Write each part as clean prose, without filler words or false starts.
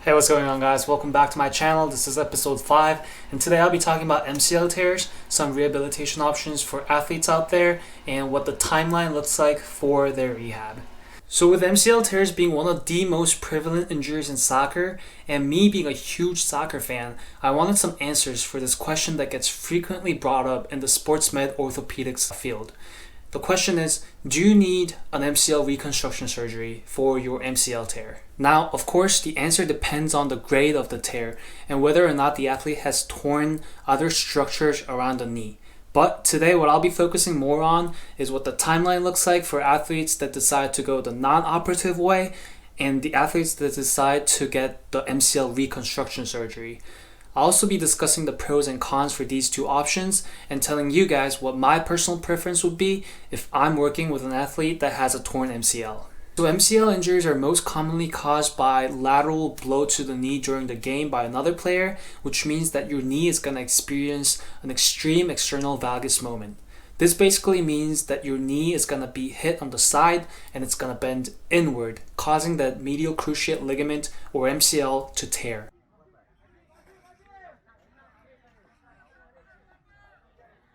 Hey, what's going on, guys? Welcome back to my channel. This is episode 5, and today I'll be talking about MCL tears, some rehabilitation options for athletes out there, and what the timeline looks like for their rehab. So with MCL tears being one of the most prevalent injuries in soccer, and me being a huge soccer fan, I wanted some answers for this question that gets frequently brought up in the sports med orthopedics field. The question is, do you need an MCL reconstruction surgery for your MCL tear? Now, of course, the answer depends on the grade of the tear and whether or not the athlete has torn other structures around the knee. But today, what I'll be focusing more on is what the timeline looks like for athletes that decide to go the non-operative way and the athletes that decide to get the MCL reconstruction surgery. I'll also be discussing the pros and cons for these two options and telling you guys what my personal preference would be if I'm working with an athlete that has a torn MCL. So MCL injuries are most commonly caused by lateral blow to the knee during the game by another player, which means that your knee is going to experience an extreme external valgus moment. This basically means that your knee is going to be hit on the side and it's going to bend inward, causing that medial cruciate ligament or MCL to tear.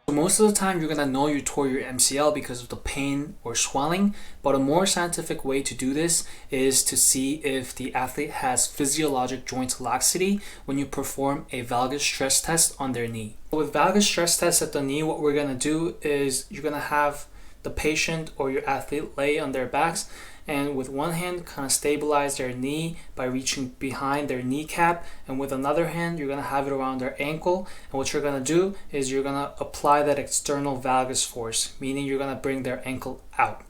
So most of the time you're going to know you tore your MCL because of the pain or swelling, but a more scientific way to do this is to see if the athlete has physiologic joint laxity when you perform a valgus stress test on their knee. With valgus stress tests at the knee, what we're going to do is you're going to have the patient or your athlete lay on their backs and with one hand kind of stabilize their knee by reaching behind their kneecap, and with another hand you're going to have it around their ankle, and what you're going to do is you're going to apply that external valgus force, meaning you're going to bring their ankle out.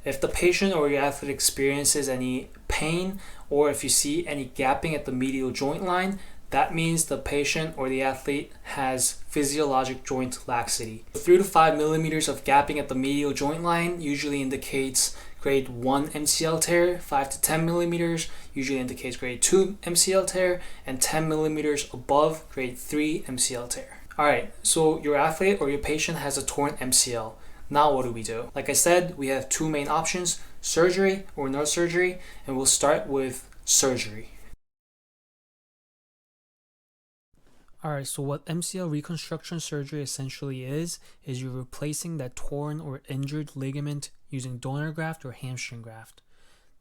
If the patient or your athlete experiences any pain or if you see any gapping at the medial joint line, that means the patient or the athlete has physiologic joint laxity. 3 to 5 millimeters of gapping at the medial joint line usually indicates grade 1 MCL tear, 5 to 10 millimeters usually indicates grade 2 MCL tear, and 10 millimeters above grade 3 MCL tear. Alright, so your athlete or your patient has a torn MCL. Now what do we do? Like I said, we have two main options, surgery or no surgery, and we'll start with surgery. Alright, so what MCL reconstruction surgery essentially is you're replacing that torn or injured ligament using donor graft or hamstring graft.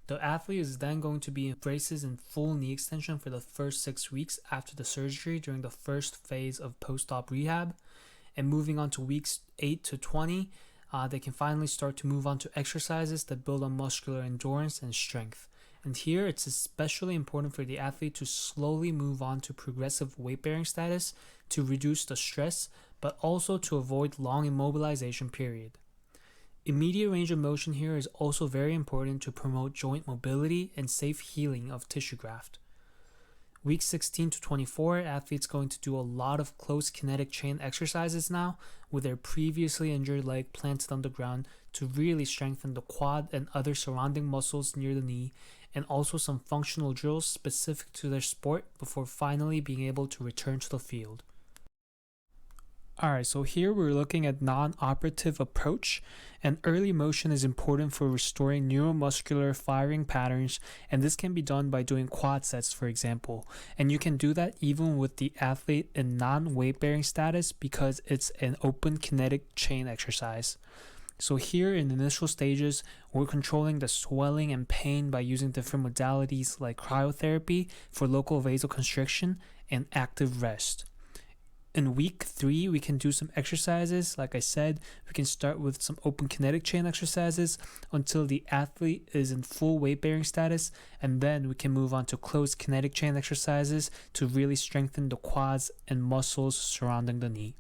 The athlete is then going to be in braces and full knee extension for the first 6 weeks after the surgery during the first phase of post-op rehab, and moving on to weeks 8 to 20, they can finally start to move on to exercises that build on muscular endurance and strength. And here it's especially important for the athlete to slowly move on to progressive weight-bearing status to reduce the stress, but also to avoid long immobilization period. Immediate range of motion here is also very important to promote joint mobility and safe healing of tissue graft. Week 16 to 24, athletes going to do a lot of close kinetic chain exercises now with their previously injured leg planted on the ground to really strengthen the quad and other surrounding muscles near the knee, and also some functional drills specific to their sport before finally being able to return to the field. Alright, so here we're looking at non-operative approach, and early motion is important for restoring neuromuscular firing patterns, and this can be done by doing quad sets, for example, and you can do that even with the athlete in non-weight bearing status because it's an open kinetic chain exercise. So here in the initial stages, we're controlling the swelling and pain by using different modalities like cryotherapy for local vasoconstriction and active rest. In week 3, we can do some exercises. Like I said, we can start with some open kinetic chain exercises until the athlete is in full weight bearing status, and then we can move on to closed kinetic chain exercises to really strengthen the quads and muscles surrounding the knee.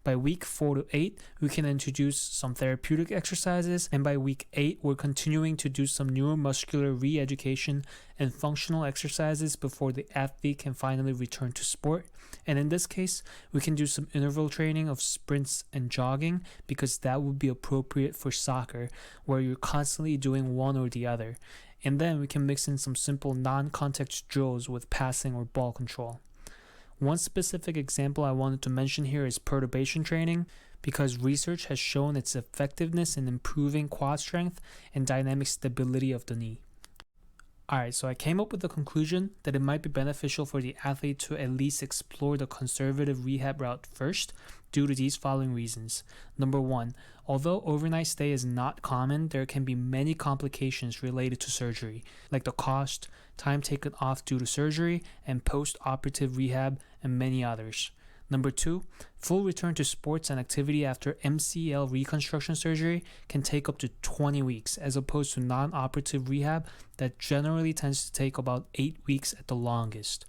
By week 4 to 8, we can introduce some therapeutic exercises, and by week 8, we're continuing to do some neuromuscular re-education and functional exercises before the athlete can finally return to sport. And in this case, we can do some interval training of sprints and jogging because that would be appropriate for soccer, where you're constantly doing one or the other. And then we can mix in some simple non-contact drills with passing or ball control. One specific example I wanted to mention here is perturbation training, because research has shown its effectiveness in improving quad strength and dynamic stability of the knee. Alright, so I came up with the conclusion that it might be beneficial for the athlete to at least explore the conservative rehab route first due to these following reasons. Number 1, although overnight stay is not common, there can be many complications related to surgery, like the cost, time taken off due to surgery, and post-operative rehab, and many others. Number 2, full return to sports and activity after MCL reconstruction surgery can take up to 20 weeks, as opposed to non-operative rehab that generally tends to take about 8 weeks at the longest.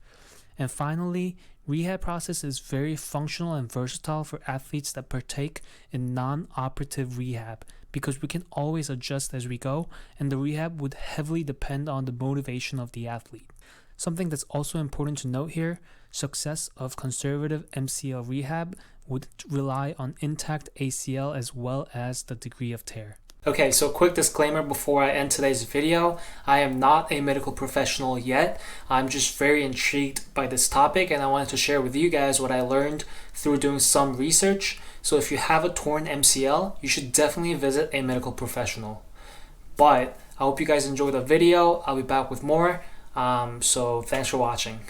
And finally, rehab process is very functional and versatile for athletes that partake in non-operative rehab, because we can always adjust as we go, and the rehab would heavily depend on the motivation of the athlete. Something that's also important to note here, success of conservative MCL rehab would rely on intact ACL as well as the degree of tear. Okay, so quick disclaimer before I end today's video. I am not a medical professional yet. I'm just very intrigued by this topic, and I wanted to share with you guys what I learned through doing some research. So if you have a torn MCL, you should definitely visit a medical professional. But I hope you guys enjoyed the video. I'll be back with more. So thanks for watching.